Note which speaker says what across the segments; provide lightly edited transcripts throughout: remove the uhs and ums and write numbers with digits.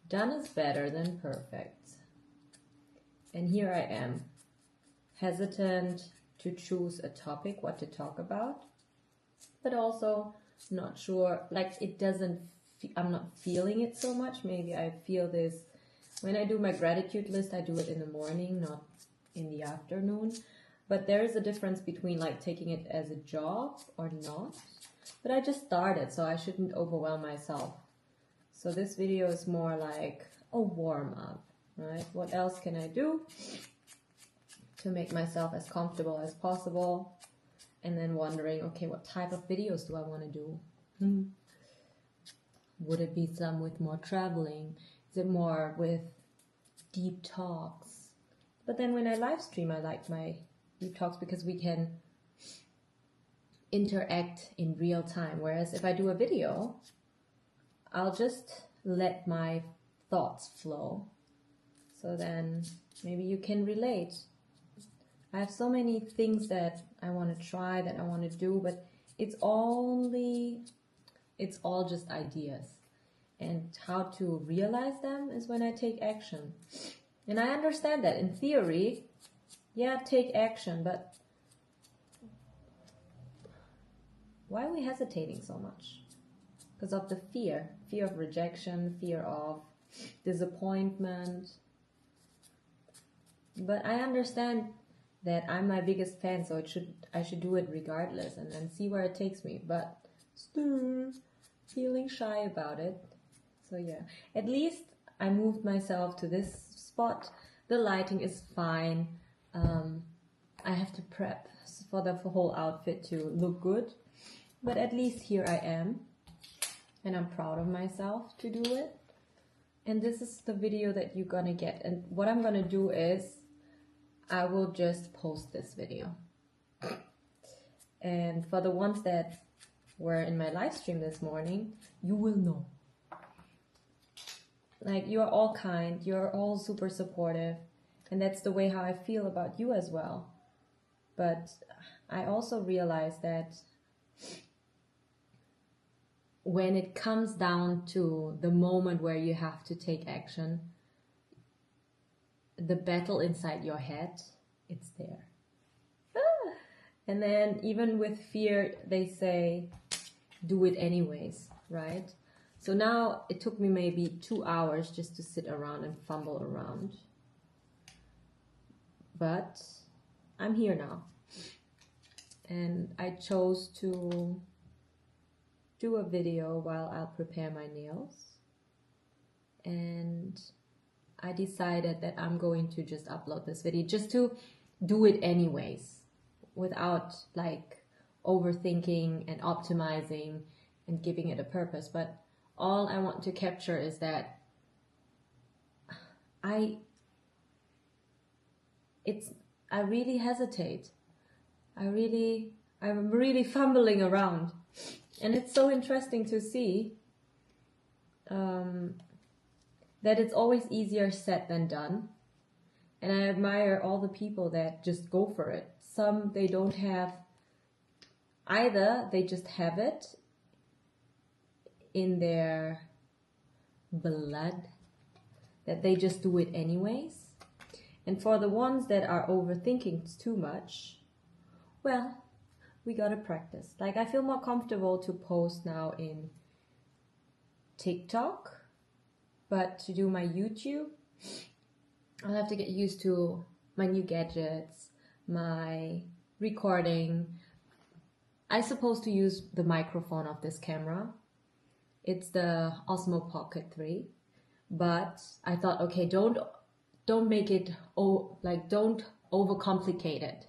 Speaker 1: Done is better than perfect. And here I am, hesitant to choose a topic, what to talk about, but also not sure, like I'm not feeling it so much. Maybe I feel this when I do my gratitude list. I do it in the morning, not in the afternoon. But there is a difference between like taking it as a job or not. But I just started, so I shouldn't overwhelm myself. So this video is more like a warm-up, right? What else can I do to make myself as comfortable as possible? And then wondering, okay, what type of videos do I want to do? Would it be some with more traveling? Is it more with deep talks? But then when I live stream, I like my deep talks because we can interact in real time. Whereas if I do a video, I'll just let my thoughts flow. So then maybe you can relate. I have so many things that I want to try, that I want to do, but it's all just ideas. And how to realize them is when I take action. And I understand that in theory, yeah, take action, but why are we hesitating so much? Because of the fear of rejection, fear of disappointment. But I understand that I'm my biggest fan, so I should do it regardless and then see where it takes me. But still feeling shy about it. So yeah, at least I moved myself to this spot. The lighting is fine. I have to prep for the whole outfit to look good. But at least here I am. And I'm proud of myself to do it. And this is the video that you're gonna get. And what I'm gonna do is I will just post this video. And for the ones that were in my live stream this morning, you will know. Like, you're all kind, you're all super supportive, and that's the way how I feel about you as well. But I also realize that when it comes down to the moment where you have to take action, the battle inside your head, it's there. And then even with fear, they say, do it anyways, right? So now it took me maybe 2 hours just to sit around and fumble around. But I'm here now. And I chose to do a video while I'll prepare my nails. And I decided that I'm going to just upload this video just to do it anyways, without like overthinking and optimizing and giving it a purpose. But all I want to capture is that I really hesitate. I'm really fumbling around. And it's so interesting to see that it's always easier said than done. And I admire all the people that just go for it. Some, they don't have, either they just have it in their blood, that they just do it anyways. And for the ones that are overthinking too much, well, we gotta practice. Like, I feel more comfortable to post now in TikTok, but to do my YouTube, I'll have to get used to my new gadgets, my recording. I'm supposed to use the microphone of this camera. It's the Osmo Pocket 3, but I thought, okay, don't make it, don't overcomplicate it.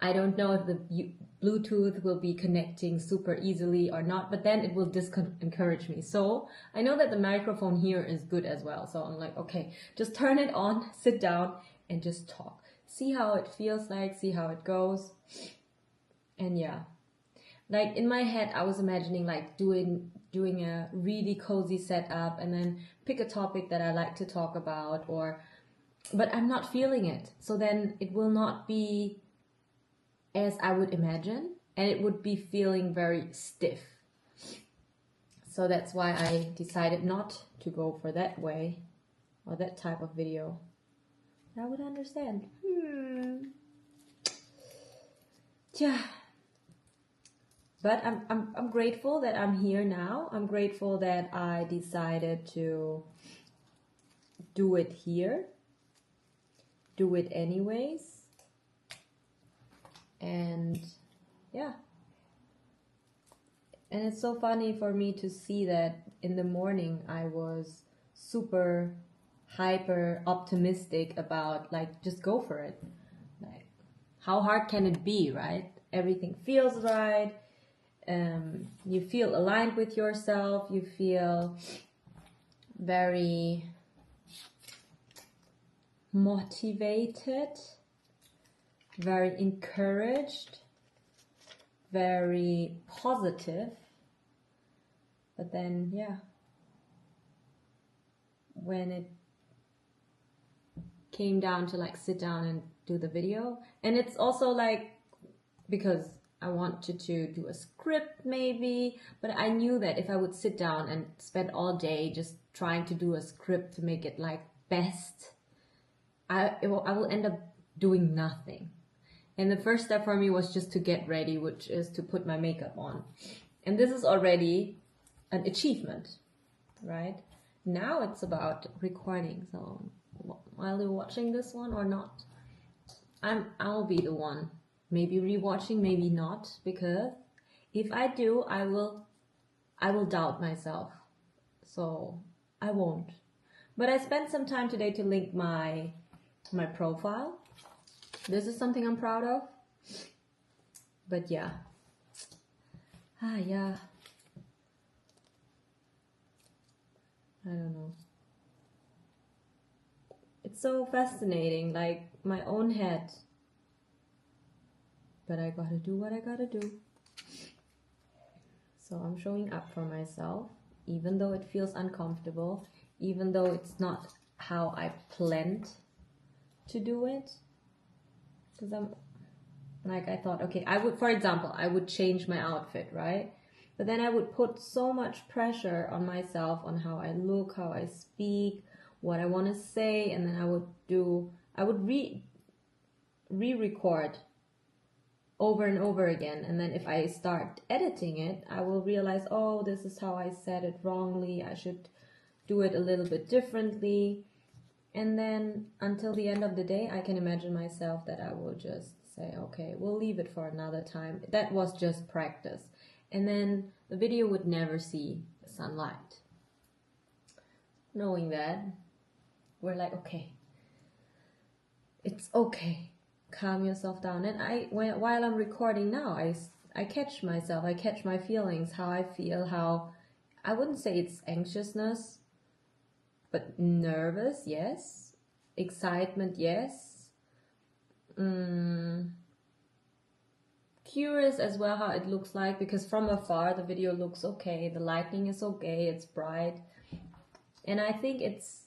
Speaker 1: I don't know if the Bluetooth will be connecting super easily or not, but then it will discourage me. So I know that the microphone here is good as well. So I'm like, okay, just turn it on, sit down and just talk. See how it feels like, see how it goes. And yeah, like in my head, I was imagining like doing a really cozy setup and then pick a topic that I like to talk about, but I'm not feeling it. So then it will not be as I would imagine, and it would be feeling very stiff. So that's why I decided not to go for that way, or that type of video, I would understand. Yeah. But I'm grateful that I'm here now. I'm grateful that I decided to do it here, do it anyways. And yeah. And it's so funny for me to see that in the morning I was super hyper optimistic about like, just go for it. Like, how hard can it be, right? Everything feels right. You feel aligned with yourself. You feel very motivated, very encouraged, very positive. But then, yeah, when it came down to like sit down and do the video, and it's also like, because I wanted to do a script maybe, but I knew that if I would sit down and spend all day just trying to do a script to make it like best, I will end up doing nothing. And the first step for me was just to get ready, which is to put my makeup on. And this is already an achievement, right? Now it's about recording. So while you're watching this one or not, I'll be the one maybe rewatching, maybe not, because if I do, I will doubt myself. So I won't. But I spent some time today to link my profile. This is something I'm proud of. But yeah. Yeah. I don't know. It's so fascinating, like my own head. But I gotta do what I gotta do. So I'm showing up for myself, even though it feels uncomfortable, even though it's not how I planned to do it. Because I thought, okay, for example, I would change my outfit, right? But then I would put so much pressure on myself on how I look, how I speak, what I want to say, and then I would re-record over and over again. And then if I start editing it, I will realize, oh, this is how I said it wrongly. I should do it a little bit differently. And then until the end of the day, I can imagine myself that I will just say, okay, we'll leave it for another time. That was just practice. And then the video would never see the sunlight. Knowing that, we're like, okay, it's okay. Calm yourself down. And while I'm recording now, I catch myself, I catch my feelings, how I feel, how, I wouldn't say it's anxiousness, but nervous, yes. Excitement, yes. Curious as well how it looks like, because from afar the video looks okay, the lighting is okay, it's bright. And I think it's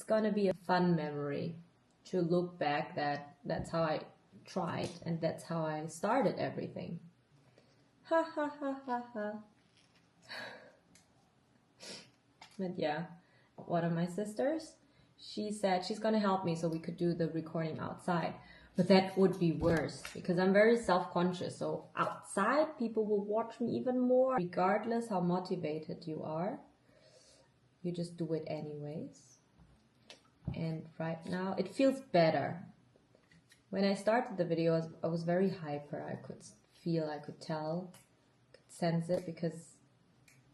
Speaker 1: gonna be a fun memory to look back that that's how I tried and that's how I started everything. Ha ha ha ha ha. But yeah, one of my sisters, she said she's gonna help me so we could do the recording outside. But that would be worse because I'm very self-conscious. So outside, people will watch me even more. Regardless how motivated you are, you just do it anyways. And right now, it feels better. When I started the video, I was very hyper. I could feel, I could tell, could sense it, because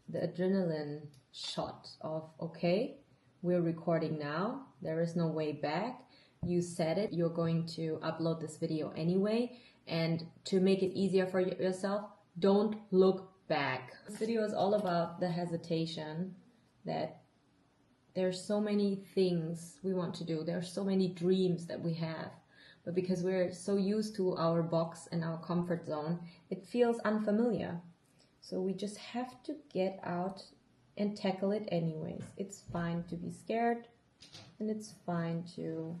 Speaker 1: the adrenaline shot of, okay, we're recording now. There is no way back. You said it, you're going to upload this video anyway. And to make it easier for yourself, don't look back. This video is all about the hesitation, that there's so many things we want to do. There's so many dreams that we have. But because we're so used to our box and our comfort zone, it feels unfamiliar. So we just have to get out and tackle it anyways. It's fine to be scared, and it's fine to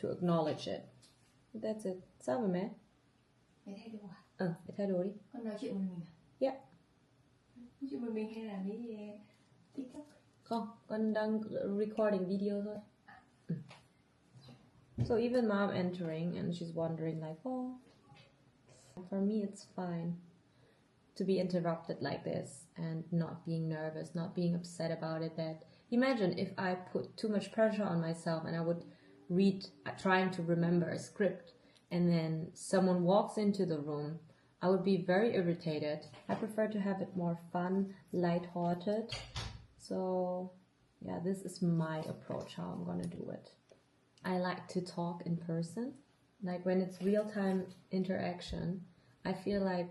Speaker 1: acknowledge it. That's it. Sao mà mẹ?
Speaker 2: Mẹ thay đồ à?
Speaker 1: Mẹ thay đồ đi.
Speaker 2: Con nói chuyện một mình à?
Speaker 1: Yeah.
Speaker 2: Chuyện một mình hay là với TikTok?
Speaker 1: Không, con đang recording video thôi. So even mom entering and she's wondering like, oh, for me it's fine to be interrupted like this and not being nervous, not being upset about it. That imagine if I put too much pressure on myself and I would read trying to remember a script and then someone walks into the room, I would be very irritated. I prefer to have it more fun, lighthearted. So yeah, this is my approach how I'm gonna do it. I like to talk in person. Like when it's real-time interaction, I feel like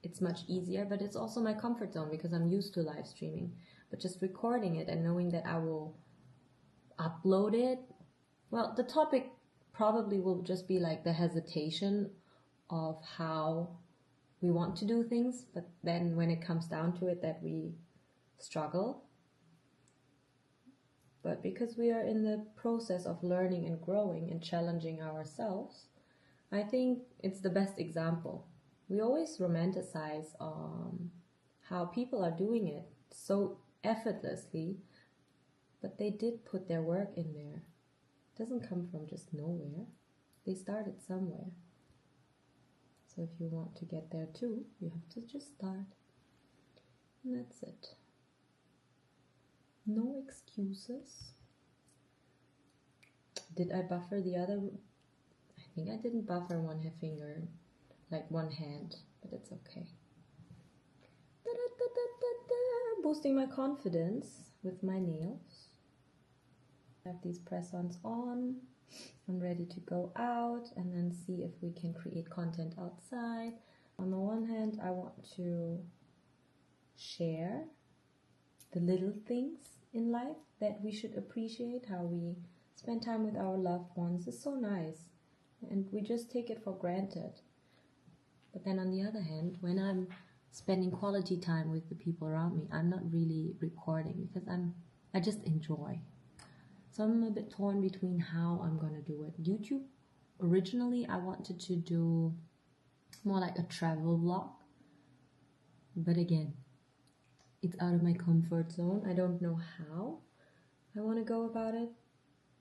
Speaker 1: it's much easier, but it's also my comfort zone because I'm used to live streaming. But just recording it and knowing that I will upload it, well, the topic probably will just be like the hesitation of how we want to do things, but then when it comes down to it that we struggle. But because we are in the process of learning and growing and challenging ourselves, I think it's the best example. We always romanticize how people are doing it so effortlessly, but they did put their work in there. It doesn't come from just nowhere. They started somewhere. So if you want to get there too, you have to just start. And that's it. No excuses. Did I buffer the other? I think I didn't buffer one finger, like one hand, but it's okay. Boosting my confidence with my nails. I have these press-ons on. I'm ready to go out and then see if we can create content outside. On the one hand, I want to share the little things in life that we should appreciate. How we spend time with our loved ones is so nice, and we just take it for granted. But then on the other hand, when I'm spending quality time with the people around me, I'm not really recording because I just enjoy. So I'm a bit torn between how I'm gonna do it. YouTube, originally I wanted to do more like a travel vlog, but again, it's out of my comfort zone. I don't know how I want to go about it,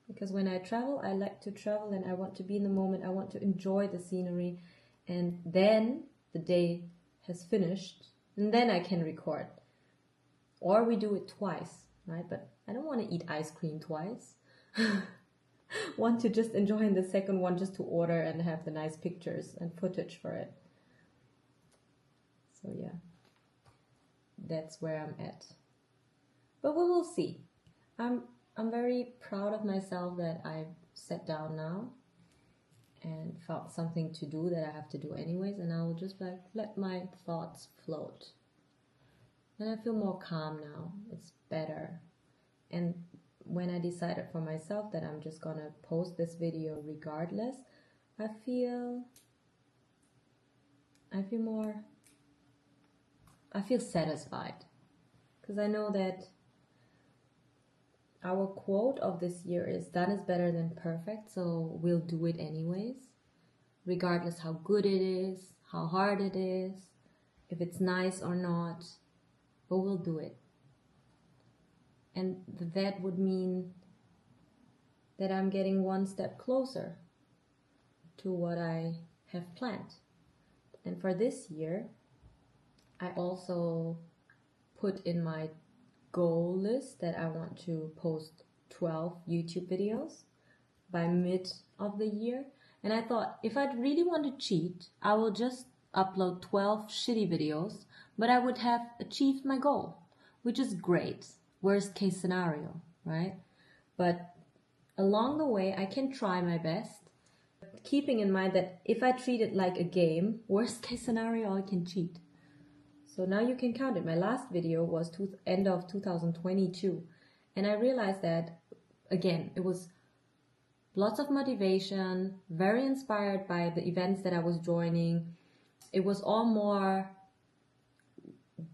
Speaker 1: because when I travel, I like to travel and I want to be in the moment. I want to enjoy the scenery, and then the day has finished and then I can record. Or we do it twice, right? But I don't want to eat ice cream twice. Want to just enjoy in the second one just to order and have the nice pictures and footage for it. So yeah, that's where I'm at. But we will see. I'm very proud of myself that I sat down now and found something to do that I have to do anyways, and I will just like let my thoughts float. And I feel more calm now. It's better. And when I decided for myself that I'm just gonna post this video regardless, I feel satisfied, because I know that our quote of this year is done is better than perfect, so we'll do it anyways, regardless how good it is, how hard it is, if it's nice or not, but we'll do it. And that would mean that I'm getting one step closer to what I have planned. And for this year, I also put in my goal list that I want to post 12 YouTube videos by mid of the year. And I thought, if I really want to cheat, I will just upload 12 shitty videos, but I would have achieved my goal, which is great. Worst case scenario, right? But along the way, I can try my best, keeping in mind that if I treat it like a game, worst case scenario, I can cheat. So now you can count it. My last video was end of 2022. And I realized that, again, it was lots of motivation, very inspired by the events that I was joining. It was all more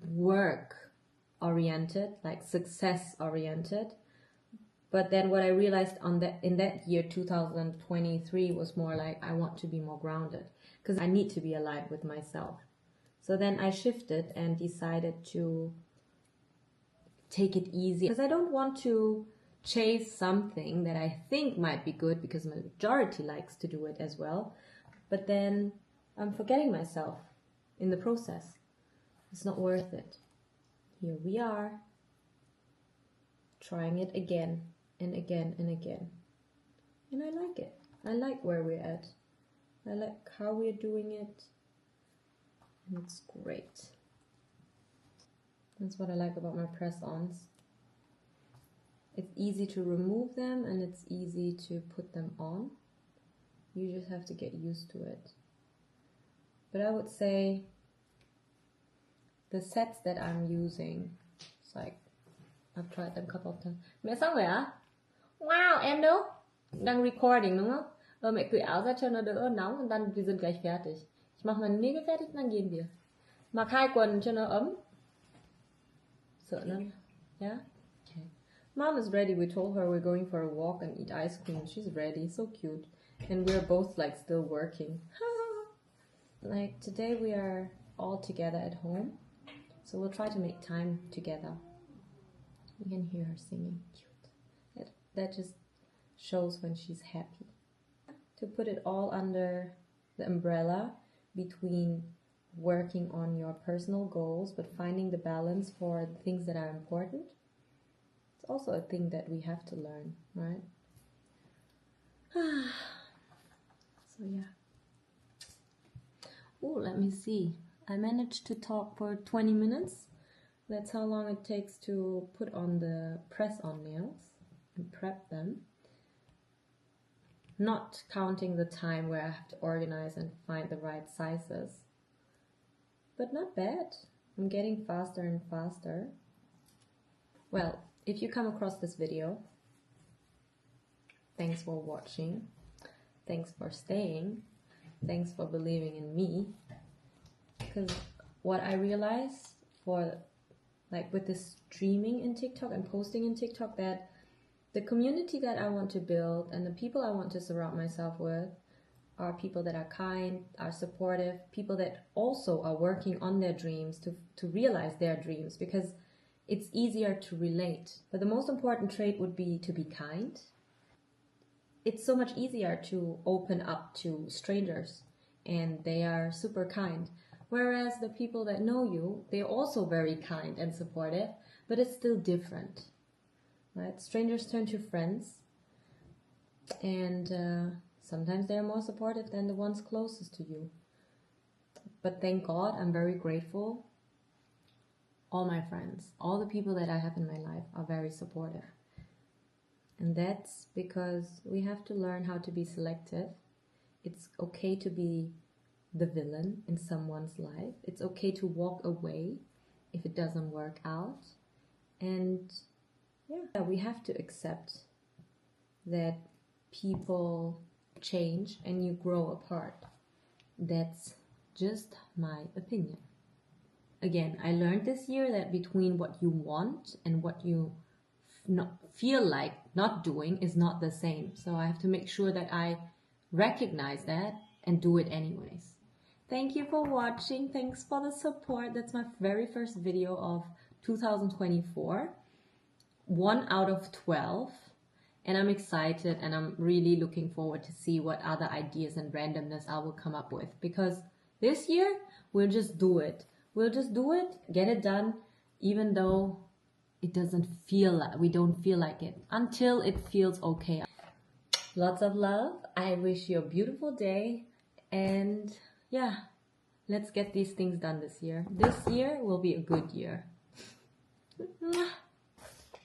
Speaker 1: work-oriented, like success-oriented. But then what I realized in that year, 2023, was more like I want to be more grounded, because I need to be aligned with myself. So then I shifted and decided to take it easy, because I don't want to chase something that I think might be good because my majority likes to do it as well, but then I'm forgetting myself in the process. It's not worth it. Here we are, trying it again and again and again. And I like it. I like where we're at. I like how we're doing it. And it's great. That's what I like about my press-ons. It's easy to remove them and it's easy to put them on. You just have to get used to it. But I would say the sets that I'm using, it's like, I've tried them a couple of times. Mẹ xong rồi à? Wow, em đâu? Đang recording đúng không? Mẹ cởi áo ra cho nó đỡ nóng und dann wir sind gleich fertig. Ich mache meine Nägel fertig und dann gehen wir. Mặc hai quần cho nó ấm. Sợ lắm. Yeah? Okay. Mom is ready. We told her we're going for a walk and eat ice cream. She's ready. So cute. And we're both like still working. Like today we are all together at home. So we'll try to make time together. You can hear her singing. Cute. That just shows when she's happy. To put it all under the umbrella between working on your personal goals but finding the balance for the things that are important. It's also a thing that we have to learn, right? So yeah. Oh, let me see. I managed to talk for 20 minutes. That's how long it takes to put on the press-on nails and prep them. Not counting the time where I have to organize and find the right sizes. But not bad. I'm getting faster and faster. Well, if you come across this video, thanks for watching. Thanks for staying. Thanks for believing in me. Because what I realized for like with this streaming in TikTok and posting in TikTok, that the community that I want to build and the people I want to surround myself with are people that are kind, are supportive, people that also are working on their dreams to realize their dreams, because it's easier to relate. But the most important trait would be to be kind. It's so much easier to open up to strangers and they are super kind. Whereas the people that know you, they're also very kind and supportive, but it's still different, right? Strangers turn to friends, and sometimes they're more supportive than the ones closest to you. But thank God, I'm very grateful. All my friends, all the people that I have in my life are very supportive. And that's because we have to learn how to be selective. It's okay to be the villain in someone's life. It's okay to walk away if it doesn't work out. And yeah, we have to accept that people change and you grow apart. That's just my opinion. Again, I learned this year that between what you want and what you feel like not doing is not the same. So I have to make sure that I recognize that and do it anyways. Thank you for watching. Thanks for the support. That's my very first video of 2024. 1 out of 12. And I'm excited and I'm really looking forward to see what other ideas and randomness I will come up with. Because this year, we'll just do it. We'll just do it, get it done, even though it doesn't feel like, we don't feel like it, until it feels okay. Lots of love. I wish you a beautiful day. And yeah, let's get these things done this year. This year will be a good year.